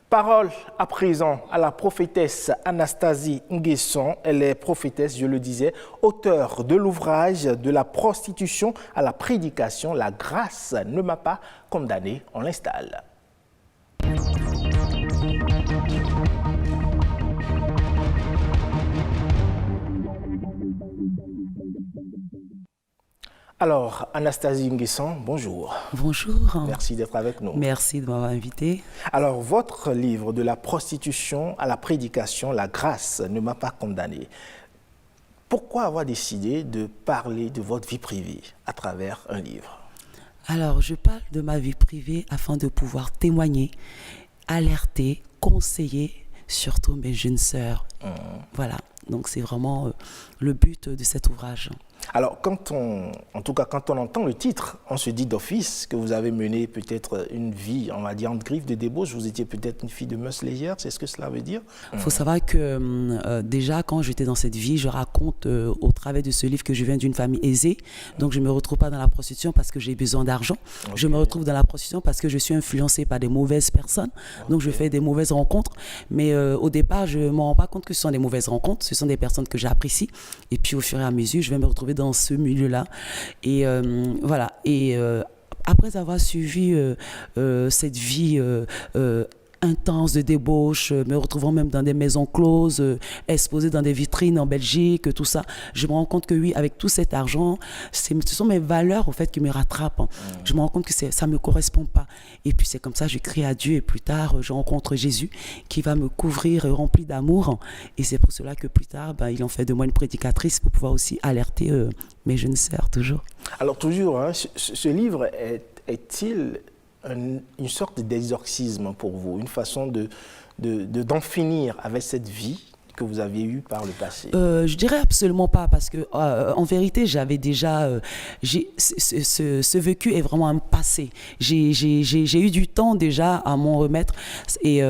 Parole à présent à la prophétesse Anastasie Nguesson. Elle est prophétesse, je le disais, auteure de l'ouvrage De la prostitution à la prédication. La grâce ne m'a pas condamné, on l'installe. Alors, Anastasie Nguesson, bonjour. Bonjour. Merci d'être avec nous. Merci de m'avoir invité. Alors, votre livre De la prostitution à la prédication, la grâce ne m'a pas condamné. Pourquoi avoir décidé de parler de votre vie privée à travers un livre? Alors, je parle de ma vie privée afin de pouvoir témoigner, alerter, conseiller, surtout mes jeunes sœurs. Voilà, donc c'est vraiment le but de cet ouvrage. Alors, quand on entend le titre, on se dit d'office que vous avez mené peut-être une vie, on va dire, en griffe de débauche. Vous étiez peut-être une fille de mœurs légères, c'est ce que cela veut dire? Il faut savoir que déjà, quand j'étais dans cette vie, je raconte au travers de ce livre que je viens d'une famille aisée. Donc, je ne me retrouve pas dans la prostitution parce que j'ai besoin d'argent. Okay. Je me retrouve dans la prostitution parce que je suis influencée par des mauvaises personnes. Okay. Donc, je fais des mauvaises rencontres. Mais au départ, je ne me rends pas compte que ce sont des mauvaises rencontres. Ce sont des personnes que j'apprécie. Et puis, au fur et à mesure, je vais me retrouver dans ce milieu-là. Et voilà. Et après avoir suivi cette vie intense de débauche, me retrouvant même dans des maisons closes, exposée dans des vitrines en Belgique, tout ça, je me rends compte que oui, avec tout cet argent, ce sont mes valeurs, au fait, qui me rattrapent. Je me rends compte que ça ne me correspond pas. Et puis c'est comme ça, je crie à Dieu et plus tard, je rencontre Jésus qui va me couvrir, rempli d'amour. Et c'est pour cela que plus tard, il en fait de moi une prédicatrice pour pouvoir aussi alerter mes jeunes sœurs, toujours. Alors toujours, hein, ce livre est-il une sorte d'exorcisme pour vous, une façon d'en finir avec cette vie que vous aviez eue par le passé? Je dirais absolument pas, parce que en vérité, j'avais déjà ce vécu est vraiment un passé. J'ai eu du temps déjà à m'en remettre, et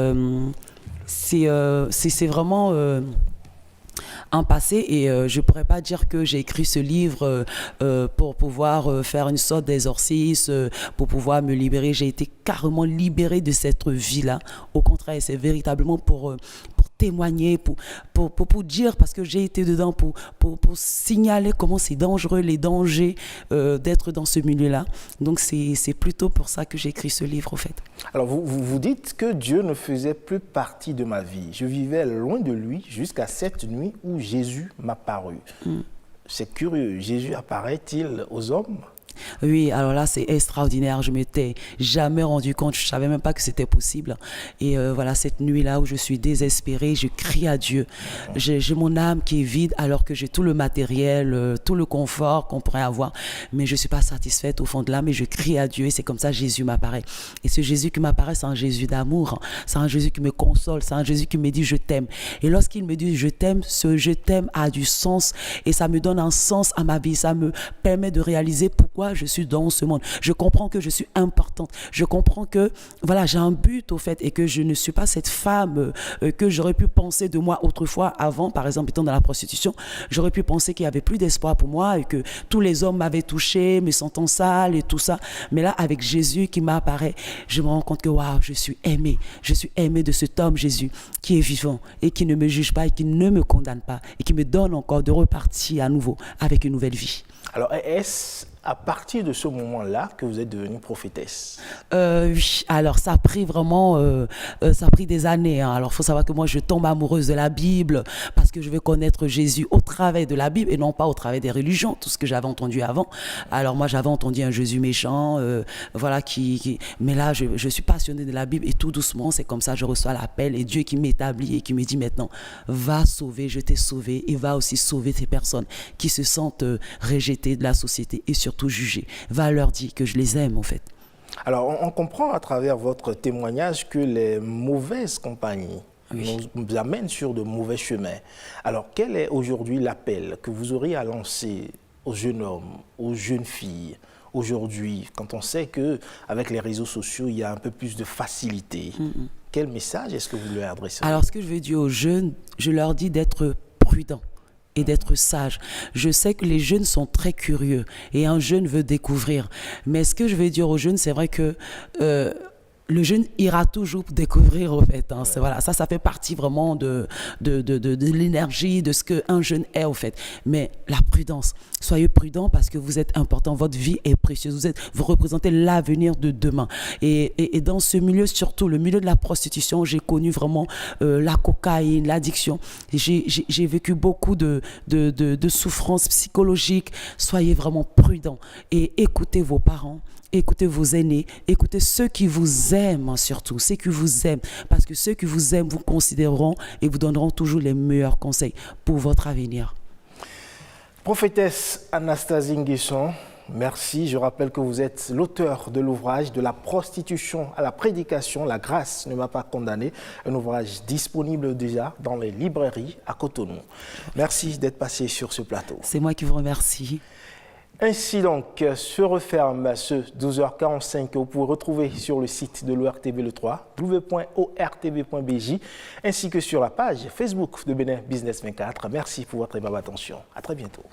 c'est vraiment un passé, et je pourrais pas dire que j'ai écrit ce livre pour pouvoir faire une sorte d'exorcisme, pour pouvoir me libérer. J'ai été carrément libérée de cette vie-là. Au contraire, c'est véritablement pour témoigner, pour dire, parce que j'ai été dedans, pour signaler comment c'est dangereux, les dangers d'être dans ce milieu-là. Donc c'est plutôt pour ça que j'ai écrit ce livre, au fait. Alors vous dites que Dieu ne faisait plus partie de ma vie. Je vivais loin de lui jusqu'à cette nuit où Jésus m'a paru. C'est curieux, Jésus apparaît-il aux hommes? Oui, alors là, c'est extraordinaire. Je ne m'étais jamais rendu compte. Je ne savais même pas que c'était possible. Et voilà, cette nuit-là où je suis désespérée, je crie à Dieu. J'ai mon âme qui est vide alors que j'ai tout le matériel, tout le confort qu'on pourrait avoir. Mais je ne suis pas satisfaite au fond de l'âme, et je crie à Dieu. Et c'est comme ça que Jésus m'apparaît. Et ce Jésus qui m'apparaît, c'est un Jésus d'amour. C'est un Jésus qui me console. C'est un Jésus qui me dit « je t'aime ». Et lorsqu'il me dit « je t'aime », ce « je t'aime » a du sens. Et ça me donne un sens à ma vie. Ça me permet de réaliser pourquoi je suis dans ce monde. Je comprends que je suis importante. Je comprends que voilà, j'ai un but, au fait, et que je ne suis pas cette femme que j'aurais pu penser de moi autrefois, avant, par exemple, étant dans la prostitution. J'aurais pu penser qu'il n'y avait plus d'espoir pour moi et que tous les hommes m'avaient touchée, me sentant sale et tout ça. Mais là, avec Jésus qui m'apparaît, je me rends compte que waouh, je suis aimée. Je suis aimée de cet homme Jésus qui est vivant et qui ne me juge pas et qui ne me condamne pas et qui me donne encore de repartir à nouveau avec une nouvelle vie. Alors, est-ce à partir de ce moment-là que vous êtes devenue prophétesse? Oui, alors ça a pris vraiment, ça a pris des années. Hein. Alors il faut savoir que moi je tombe amoureuse de la Bible parce que je veux connaître Jésus au travers de la Bible et non pas au travers des religions, tout ce que j'avais entendu avant. Alors moi j'avais entendu un Jésus méchant, voilà, mais là je suis passionnée de la Bible, et tout doucement c'est comme ça je reçois l'appel, et Dieu qui m'établit et qui me dit maintenant va sauver, je t'ai sauvé, et va aussi sauver ces personnes qui se sentent rejetées de la société et surtout jugées. Va leur dire que je les aime, en fait. Alors, on comprend à travers votre témoignage que les mauvaises compagnies nous amènent sur de mauvais chemins. Alors, quel est aujourd'hui l'appel que vous auriez à lancer aux jeunes hommes, aux jeunes filles, aujourd'hui, quand on sait qu'avec les réseaux sociaux, il y a un peu plus de facilité? Quel message est-ce que vous leur adressez? Alors, ce que je veux dire aux jeunes, je leur dis d'être prudents et d'être sage. Je sais que les jeunes sont très curieux et un jeune veut découvrir. Mais ce que je veux dire aux jeunes, c'est vrai que le jeune ira toujours découvrir, en fait. Hein. Voilà, ça fait partie vraiment de l'énergie, de ce qu'un jeune est, en fait. Mais la prudence, soyez prudents parce que vous êtes important, votre vie est précieuse, vous représentez l'avenir de demain. Et dans ce milieu, surtout le milieu de la prostitution, j'ai connu vraiment la cocaïne, l'addiction. J'ai vécu beaucoup de souffrances psychologiques. Soyez vraiment prudents et écoutez vos parents. Écoutez vos aînés, écoutez ceux qui vous aiment surtout, ceux qui vous aiment, parce que ceux qui vous aiment vous considéreront et vous donneront toujours les meilleurs conseils pour votre avenir. Prophétesse Anastasie Nguesson, merci. Je rappelle que vous êtes l'auteur de l'ouvrage « De la prostitution à la prédication, la grâce ne m'a pas condamné », un ouvrage disponible déjà dans les librairies à Cotonou. Merci d'être passé sur ce plateau. C'est moi qui vous remercie. Ainsi donc se referme ce 12h45 que vous pouvez retrouver sur le site de l'ORTV le 3, w.ortv.bj, ainsi que sur la page Facebook de Bénin Business 24. Merci pour votre aimable attention. À très bientôt.